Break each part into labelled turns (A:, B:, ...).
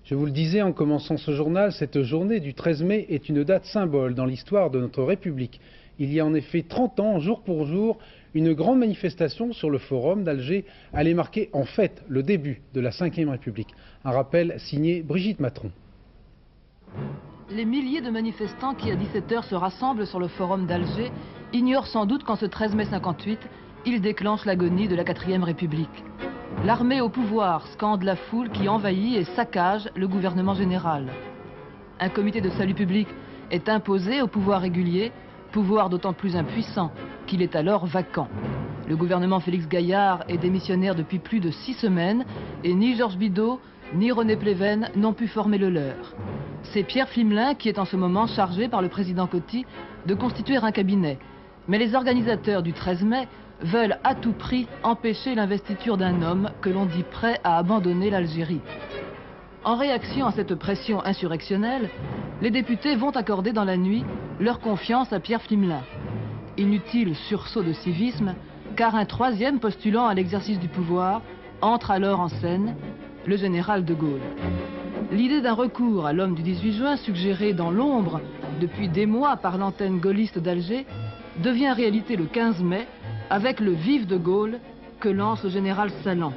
A: Je vous le disais en commençant ce journal, cette journée du 13 mai est une date symbole dans l'histoire de notre République. Il y a en effet 30 ans, jour pour jour, une grande manifestation sur le forum d'Alger allait marquer en fait le début de la Ve République. Un rappel signé Brigitte Matron.
B: Les milliers de manifestants qui à 17 h se rassemblent sur le forum d'Alger ignorent sans doute qu'en ce 13 mai 58, ils déclenchent l'agonie de la 4e République. L'armée au pouvoir scande la foule qui envahit et saccage le gouvernement général. Un comité de salut public est imposé au pouvoir régulier, pouvoir d'autant plus impuissant qu'il est alors vacant. Le gouvernement Félix Gaillard est démissionnaire depuis plus de 6 semaines et ni Georges Bidault ni René Pleven n'ont pu former le leur. C'est Pierre Flimelin qui est en ce moment chargé par le président Coty de constituer un cabinet. Mais les organisateurs du 13 mai veulent à tout prix empêcher l'investiture d'un homme que l'on dit prêt à abandonner l'Algérie. En réaction à cette pression insurrectionnelle, les députés vont accorder dans la nuit leur confiance à Pierre Flimelin. Inutile sursaut de civisme, car un 3e postulant à l'exercice du pouvoir entre alors en scène, le général de Gaulle. L'idée d'un recours à l'homme du 18 juin, suggéré dans l'ombre depuis des mois par l'antenne gaulliste d'Alger, devient réalité le 15 mai avec le vif de Gaulle que lance le général Salan.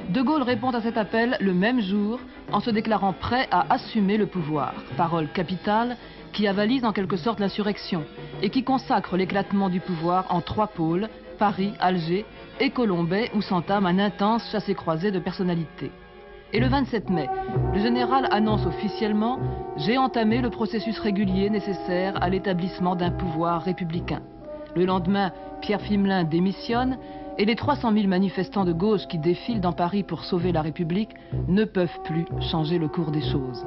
B: De Gaulle répond à cet appel le même jour en se déclarant prêt à assumer le pouvoir. Parole capitale qui avalise en quelque sorte l'insurrection et qui consacre l'éclatement du pouvoir en 3 pôles, Paris, Alger et Colombey, où s'entame un intense chassé-croisé de personnalités. Et le 27 mai, le général annonce officiellement « J'ai entamé le processus régulier nécessaire à l'établissement d'un pouvoir républicain ». Le lendemain, Pierre Flimelin démissionne et les 300 000 manifestants de gauche qui défilent dans Paris pour sauver la République ne peuvent plus changer le cours des choses.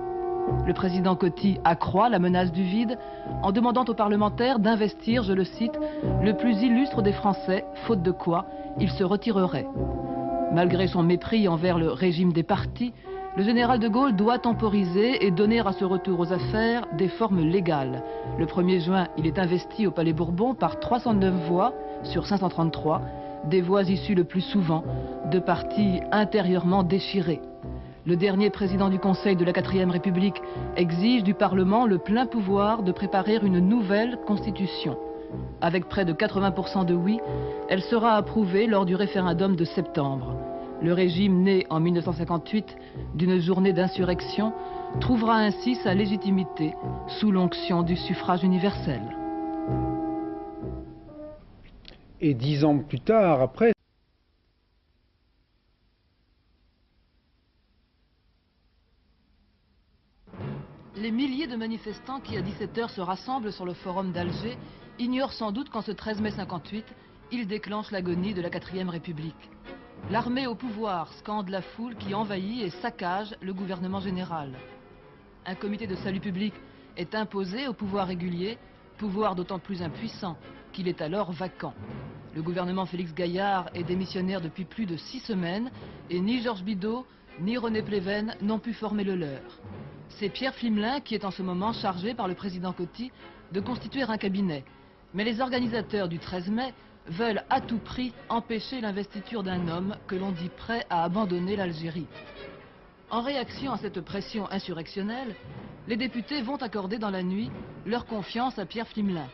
B: Le président Coty accroît la menace du vide en demandant aux parlementaires d'investir, je le cite, « le plus illustre des Français, faute de quoi il se retirerait ». Malgré son mépris envers le régime des partis, le général de Gaulle doit temporiser et donner à ce retour aux affaires des formes légales. Le 1er juin, il est investi au Palais Bourbon par 309 voix sur 533, des voix issues le plus souvent de partis intérieurement déchirés. Le dernier président du Conseil de la 4e République exige du Parlement le plein pouvoir de préparer une nouvelle constitution. Avec près de 80% de oui, elle sera approuvée lors du référendum de septembre. Le régime né en 1958 d'une journée d'insurrection trouvera ainsi sa légitimité sous l'onction du suffrage universel.
A: Et 10 ans plus tard, après...
B: Les milliers de manifestants qui à 17 h se rassemblent sur le forum d'Alger ignorent sans doute qu'en ce 13 mai 58, ils déclenchent l'agonie de la 4e République. L'armée au pouvoir scande la foule qui envahit et saccage le gouvernement général. Un comité de salut public est imposé au pouvoir régulier, pouvoir d'autant plus impuissant qu'il est alors vacant. Le gouvernement Félix Gaillard est démissionnaire depuis plus de 6 semaines et ni Georges Bidault ni René Pleven n'ont pu former le leur. C'est Pierre Flimelin qui est en ce moment chargé par le président Coty de constituer un cabinet. Mais les organisateurs du 13 mai veulent à tout prix empêcher l'investiture d'un homme que l'on dit prêt à abandonner l'Algérie. En réaction à cette pression insurrectionnelle, les députés vont accorder dans la nuit leur confiance à Pierre Flimelin.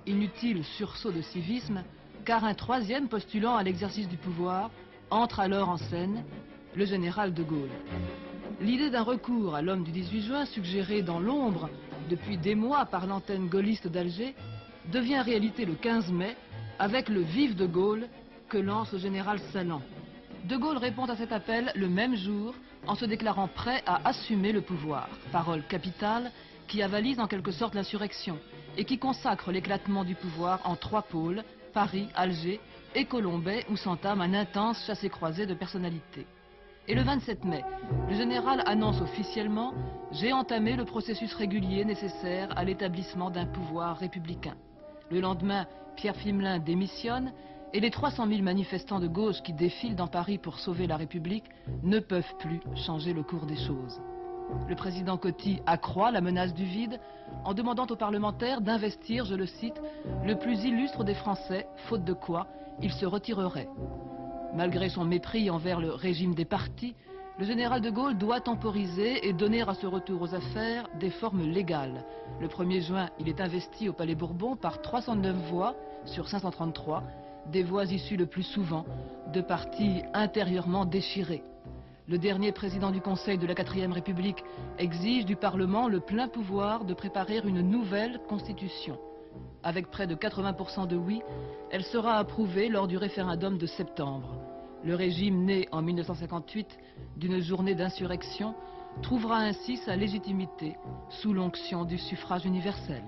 B: Inutile sursaut de civisme, car un 3e postulant à l'exercice du pouvoir entre alors en scène, le général de Gaulle. L'idée d'un recours à l'homme du 18 juin, suggéré dans l'ombre depuis des mois par l'antenne gaulliste d'Alger, devient réalité le 15 mai avec le vif de Gaulle que lance le général Salan. De Gaulle répond à cet appel le même jour en se déclarant prêt à assumer le pouvoir. Parole capitale qui avalise en quelque sorte l'insurrection et qui consacre l'éclatement du pouvoir en 3 pôles, Paris, Alger et Colombey, où s'entame un intense chassé-croisé de personnalités. Et le 27 mai, le général annonce officiellement « J'ai entamé le processus régulier nécessaire à l'établissement d'un pouvoir républicain ». Le lendemain, Pierre Flimelin démissionne et les 300 000 manifestants de gauche qui défilent dans Paris pour sauver la République ne peuvent plus changer le cours des choses. Le président Coty accroît la menace du vide en demandant aux parlementaires d'investir, je le cite, « le plus illustre des Français, faute de quoi il se retirerait ». Malgré son mépris envers le régime des partis, Le général de Gaulle doit temporiser et donner à ce retour aux affaires des formes légales. Le 1er juin, il est investi au Palais Bourbon par 309 voix sur 533, des voix issues le plus souvent de partis intérieurement déchirés. Le dernier président du Conseil de la 4e République exige du Parlement le plein pouvoir de préparer une nouvelle constitution. Avec près de 80% de oui, elle sera approuvée lors du référendum de septembre. Le régime né en 1958 d'une journée d'insurrection trouvera ainsi sa légitimité sous l'onction du suffrage universel.